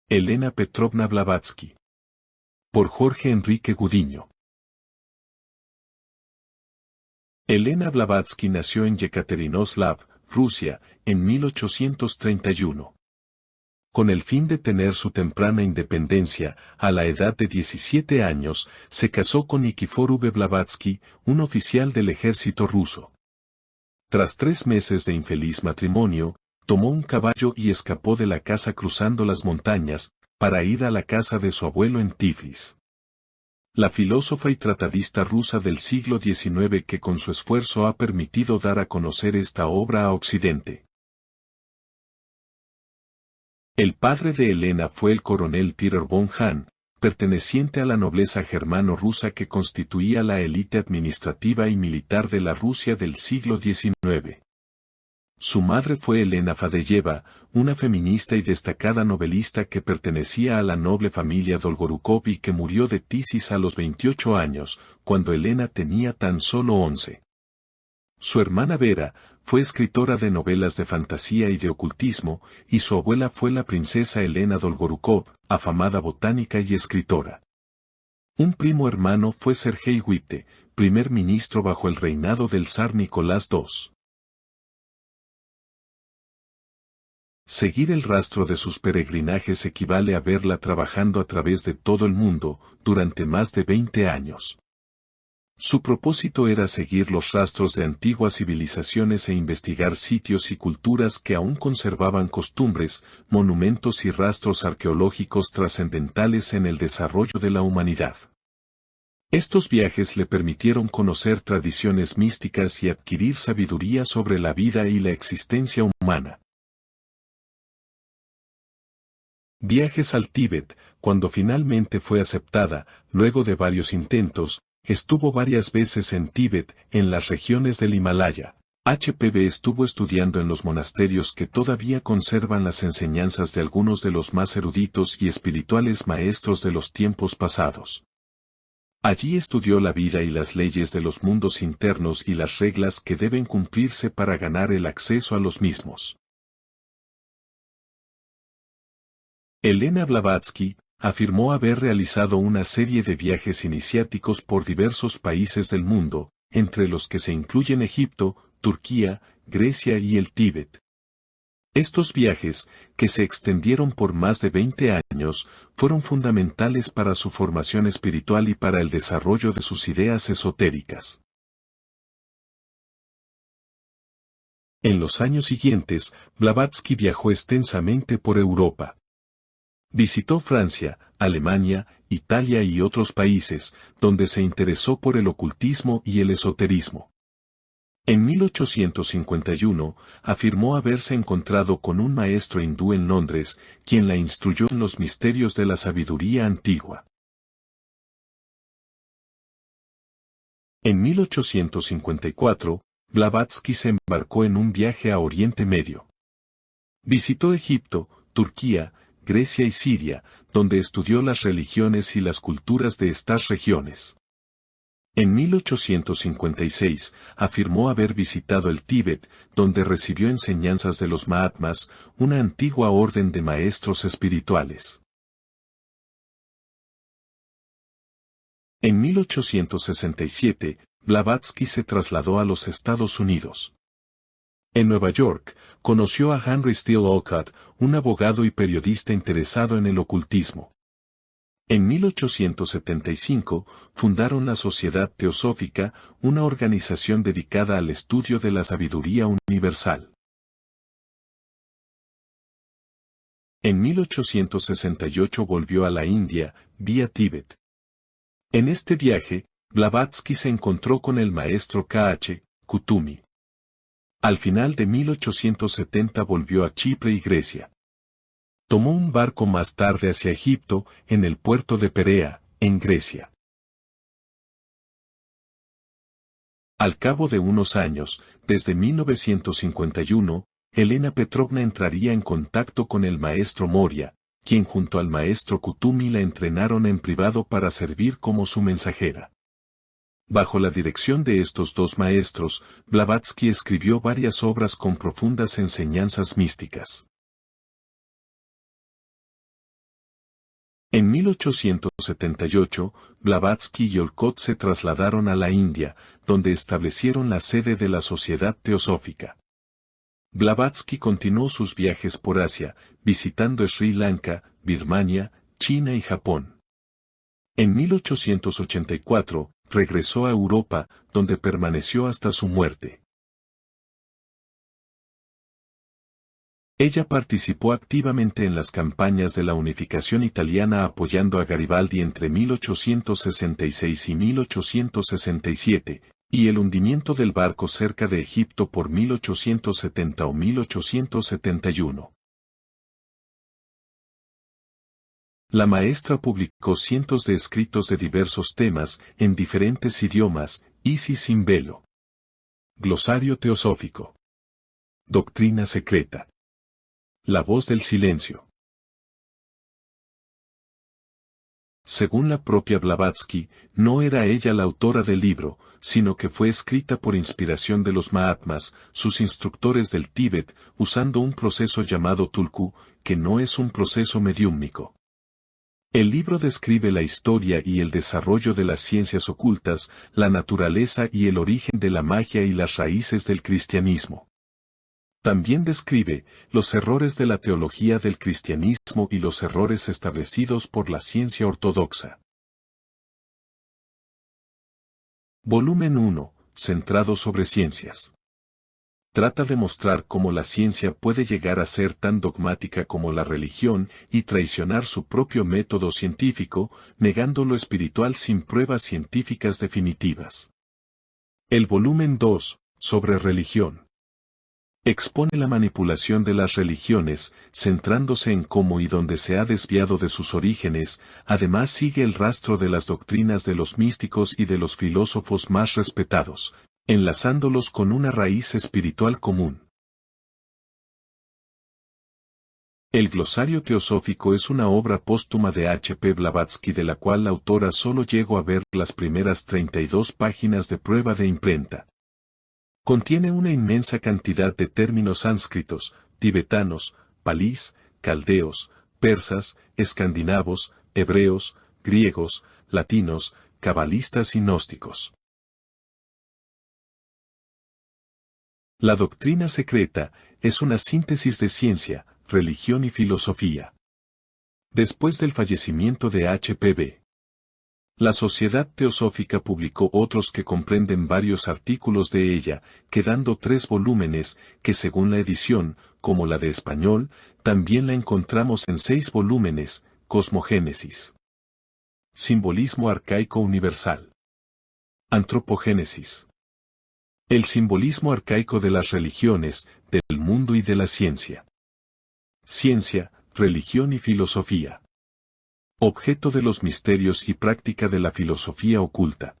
Elena Petrovna Blavatsky. Por Jorge Enrique Gudiño. Elena Blavatsky nació en Yekaterinoslav, Rusia, en 1831. Con el fin de tener su temprana independencia, a la edad de 17 años, se casó con Nikifor V. Blavatsky, un oficial del ejército ruso. Tras 3 meses de infeliz matrimonio, tomó un caballo y escapó de la casa cruzando las montañas, para ir a la casa de su abuelo en Tiflis. La filósofa y tratadista rusa del siglo XIX que con su esfuerzo ha permitido dar a conocer esta obra a Occidente. El padre de Elena fue el coronel Peter von Hahn, perteneciente a la nobleza germano-rusa que constituía la élite administrativa y militar de la Rusia del siglo XIX. Su madre fue Elena Fadeyeva, una feminista y destacada novelista que pertenecía a la noble familia Dolgorukov y que murió de tisis a los 28 años, cuando Elena tenía tan solo 11. Su hermana Vera fue escritora de novelas de fantasía y de ocultismo, y su abuela fue la princesa Elena Dolgorukov, afamada botánica y escritora. Un primo hermano fue Sergei Witte, primer ministro bajo el reinado del zar Nicolás II. Seguir el rastro de sus peregrinajes equivale a verla trabajando a través de todo el mundo, durante más de 20 años. Su propósito era seguir los rastros de antiguas civilizaciones e investigar sitios y culturas que aún conservaban costumbres, monumentos y rastros arqueológicos trascendentales en el desarrollo de la humanidad. Estos viajes le permitieron conocer tradiciones místicas y adquirir sabiduría sobre la vida y la existencia humana. Viajes al Tíbet. Cuando finalmente fue aceptada, luego de varios intentos, estuvo varias veces en Tíbet, en las regiones del Himalaya. HPV estuvo estudiando en los monasterios que todavía conservan las enseñanzas de algunos de los más eruditos y espirituales maestros de los tiempos pasados. Allí estudió la vida y las leyes de los mundos internos y las reglas que deben cumplirse para ganar el acceso a los mismos. Elena Blavatsky afirmó haber realizado una serie de viajes iniciáticos por diversos países del mundo, entre los que se incluyen Egipto, Turquía, Grecia y el Tíbet. Estos viajes, que se extendieron por más de 20 años, fueron fundamentales para su formación espiritual y para el desarrollo de sus ideas esotéricas. En los años siguientes, Blavatsky viajó extensamente por Europa. Visitó Francia, Alemania, Italia y otros países, donde se interesó por el ocultismo y el esoterismo. En 1851, afirmó haberse encontrado con un maestro hindú en Londres, quien la instruyó en los misterios de la sabiduría antigua. En 1854, Blavatsky se embarcó en un viaje a Oriente Medio. Visitó Egipto, Turquía, Grecia y Siria, donde estudió las religiones y las culturas de estas regiones. En 1856, afirmó haber visitado el Tíbet, donde recibió enseñanzas de los Mahatmas, una antigua orden de maestros espirituales. En 1867, Blavatsky se trasladó a los Estados Unidos. En Nueva York, conoció a Henry Steele Olcott, un abogado y periodista interesado en el ocultismo. En 1875, fundaron la Sociedad Teosófica, una organización dedicada al estudio de la sabiduría universal. En 1868 volvió a la India, vía Tíbet. En este viaje, Blavatsky se encontró con el maestro K.H. Kutumi. Al final de 1870 volvió a Chipre y Grecia. Tomó un barco más tarde hacia Egipto, en el puerto de Perea, en Grecia. Al cabo de unos años, desde 1951, Elena Petrovna entraría en contacto con el maestro Moria, quien junto al maestro Kutumi la entrenaron en privado para servir como su mensajera. Bajo la dirección de estos dos maestros, Blavatsky escribió varias obras con profundas enseñanzas místicas. En 1878, Blavatsky y Olcott se trasladaron a la India, donde establecieron la sede de la Sociedad Teosófica. Blavatsky continuó sus viajes por Asia, visitando Sri Lanka, Birmania, China y Japón. En 1884, regresó a Europa, donde permaneció hasta su muerte. Ella participó activamente en las campañas de la unificación italiana apoyando a Garibaldi entre 1866 y 1867, y el hundimiento del barco cerca de Egipto por 1870 o 1871. La maestra publicó cientos de escritos de diversos temas, en diferentes idiomas: Isis sin velo, Glosario teosófico, Doctrina secreta, La voz del silencio. Según la propia Blavatsky, no era ella la autora del libro, sino que fue escrita por inspiración de los Mahatmas, sus instructores del Tíbet, usando un proceso llamado tulku, que no es un proceso mediúmnico. El libro describe la historia y el desarrollo de las ciencias ocultas, la naturaleza y el origen de la magia y las raíces del cristianismo. También describe los errores de la teología del cristianismo y los errores establecidos por la ciencia ortodoxa. Volumen 1, centrado sobre ciencias. Trata de mostrar cómo la ciencia puede llegar a ser tan dogmática como la religión y traicionar su propio método científico, negando lo espiritual sin pruebas científicas definitivas. El volumen 2, sobre religión. Expone la manipulación de las religiones, centrándose en cómo y dónde se ha desviado de sus orígenes. Además sigue el rastro de las doctrinas de los místicos y de los filósofos más respetados, enlazándolos con una raíz espiritual común. El glosario teosófico es una obra póstuma de H. P. Blavatsky, de la cual la autora solo llegó a ver las primeras 32 páginas de prueba de imprenta. Contiene una inmensa cantidad de términos sánscritos, tibetanos, palís, caldeos, persas, escandinavos, hebreos, griegos, latinos, cabalistas y gnósticos. La doctrina secreta es una síntesis de ciencia, religión y filosofía. Después del fallecimiento de H.P.B., la Sociedad Teosófica publicó otros que comprenden varios artículos de ella, quedando 3 volúmenes, que según la edición, como la de español, también la encontramos en 6 volúmenes: Cosmogénesis, Simbolismo arcaico universal, Antropogénesis, el simbolismo arcaico de las religiones, del mundo y de la ciencia, Ciencia, religión y filosofía, Objeto de los misterios y práctica de la filosofía oculta.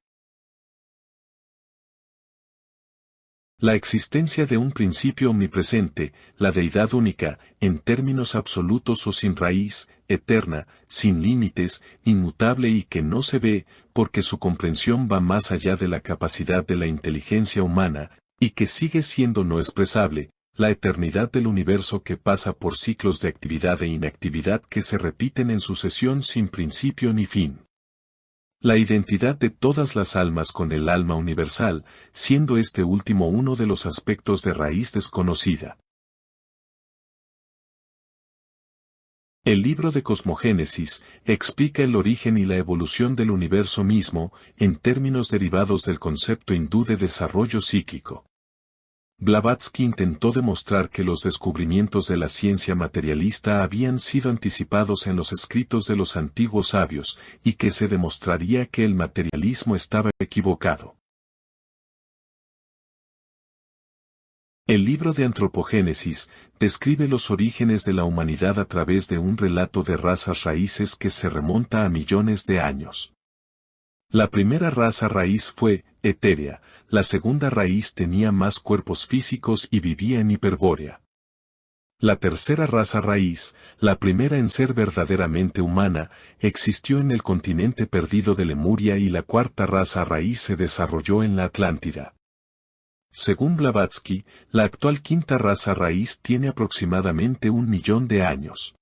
La existencia de un principio omnipresente, la deidad única, en términos absolutos o sin raíz, eterna, sin límites, inmutable y que no se ve, porque su comprensión va más allá de la capacidad de la inteligencia humana, y que sigue siendo no expresable, la eternidad del universo que pasa por ciclos de actividad e inactividad que se repiten en sucesión sin principio ni fin. La identidad de todas las almas con el alma universal, siendo este último uno de los aspectos de raíz desconocida. El libro de Cosmogénesis explica el origen y la evolución del universo mismo, en términos derivados del concepto hindú de desarrollo cíclico. Blavatsky intentó demostrar que los descubrimientos de la ciencia materialista habían sido anticipados en los escritos de los antiguos sabios, y que se demostraría que el materialismo estaba equivocado. El libro de Antropogénesis describe los orígenes de la humanidad a través de un relato de razas raíces que se remonta a millones de años. La primera raza raíz fue etérea, la segunda raíz tenía más cuerpos físicos y vivía en Hiperbórea. La tercera raza raíz, la primera en ser verdaderamente humana, existió en el continente perdido de Lemuria, y la cuarta raza raíz se desarrolló en la Atlántida. Según Blavatsky, la actual quinta raza raíz tiene aproximadamente 1 millón de años.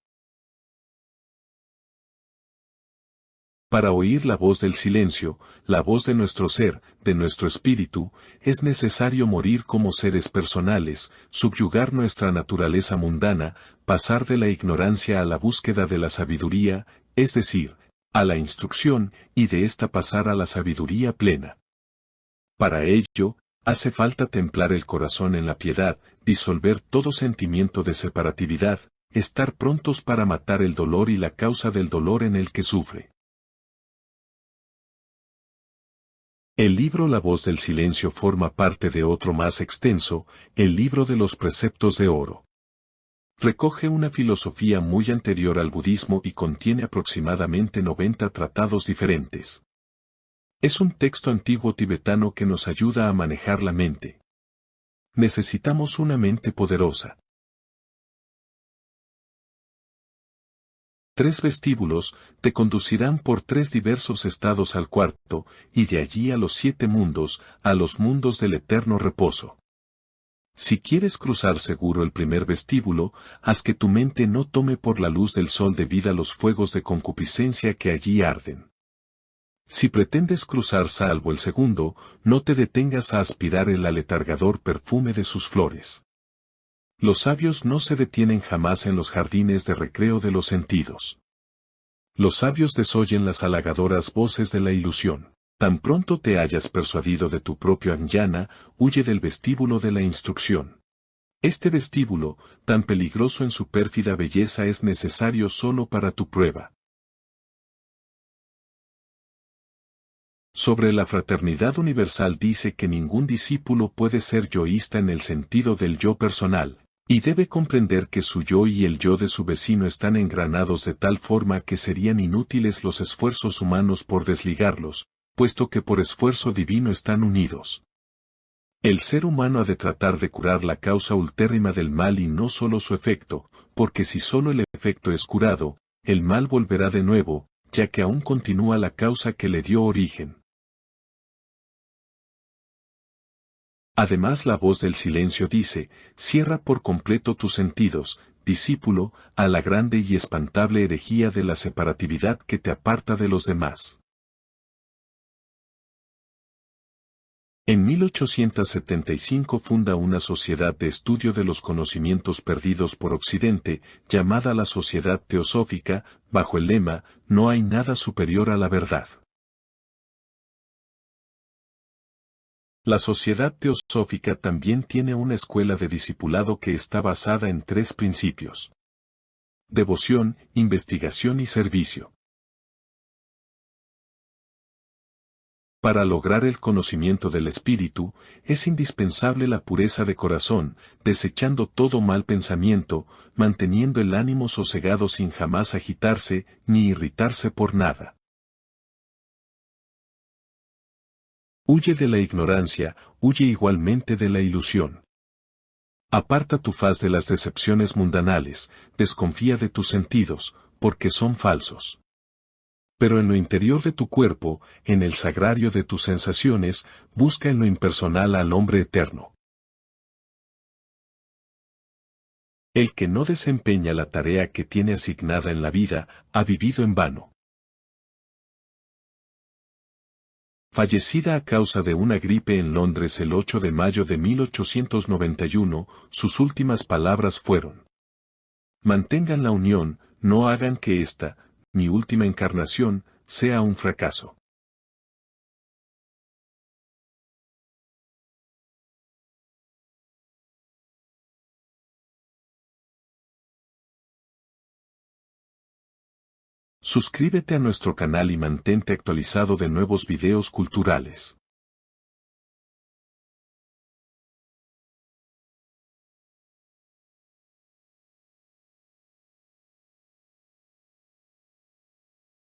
Para oír la voz del silencio, la voz de nuestro ser, de nuestro espíritu, es necesario morir como seres personales, subyugar nuestra naturaleza mundana, pasar de la ignorancia a la búsqueda de la sabiduría, es decir, a la instrucción, y de ésta pasar a la sabiduría plena. Para ello, hace falta templar el corazón en la piedad, disolver todo sentimiento de separatividad, estar prontos para matar el dolor y la causa del dolor en el que sufre. El libro La voz del silencio forma parte de otro más extenso, el libro de los preceptos de oro. Recoge una filosofía muy anterior al budismo y contiene aproximadamente 90 tratados diferentes. Es un texto antiguo tibetano que nos ayuda a manejar la mente. Necesitamos una mente poderosa. 3 vestíbulos te conducirán por 3 diversos estados al cuarto, y de allí a los 7 mundos, a los mundos del eterno reposo. Si quieres cruzar seguro el primer vestíbulo, haz que tu mente no tome por la luz del sol de vida los fuegos de concupiscencia que allí arden. Si pretendes cruzar salvo el segundo, no te detengas a aspirar el aletargador perfume de sus flores. Los sabios no se detienen jamás en los jardines de recreo de los sentidos. Los sabios desoyen las halagadoras voces de la ilusión. Tan pronto te hayas persuadido de tu propio jnana, huye del vestíbulo de la instrucción. Este vestíbulo, tan peligroso en su pérfida belleza, es necesario solo para tu prueba. Sobre la fraternidad universal dice que ningún discípulo puede ser yoísta en el sentido del yo personal, y debe comprender que su yo y el yo de su vecino están engranados de tal forma que serían inútiles los esfuerzos humanos por desligarlos, puesto que por esfuerzo divino están unidos. El ser humano ha de tratar de curar la causa ultérrima del mal y no solo su efecto, porque si solo el efecto es curado, el mal volverá de nuevo, ya que aún continúa la causa que le dio origen. Además, la voz del silencio dice: cierra por completo tus sentidos, discípulo, a la grande y espantable herejía de la separatividad que te aparta de los demás. En 1875 funda una sociedad de estudio de los conocimientos perdidos por Occidente, llamada la Sociedad Teosófica, bajo el lema: no hay nada superior a la verdad. La Sociedad Teosófica también tiene una escuela de discipulado que está basada en 3 principios: devoción, investigación y servicio. Para lograr el conocimiento del espíritu, es indispensable la pureza de corazón, desechando todo mal pensamiento, manteniendo el ánimo sosegado sin jamás agitarse ni irritarse por nada. Huye de la ignorancia, huye igualmente de la ilusión. Aparta tu faz de las decepciones mundanales, desconfía de tus sentidos, porque son falsos. Pero en lo interior de tu cuerpo, en el sagrario de tus sensaciones, busca en lo impersonal al hombre eterno. El que no desempeña la tarea que tiene asignada en la vida, ha vivido en vano. Fallecida a causa de una gripe en Londres el 8 de mayo de 1891, sus últimas palabras fueron: mantengan la unión, no hagan que esta, mi última encarnación, sea un fracaso. Suscríbete a nuestro canal y mantente actualizado de nuevos videos culturales.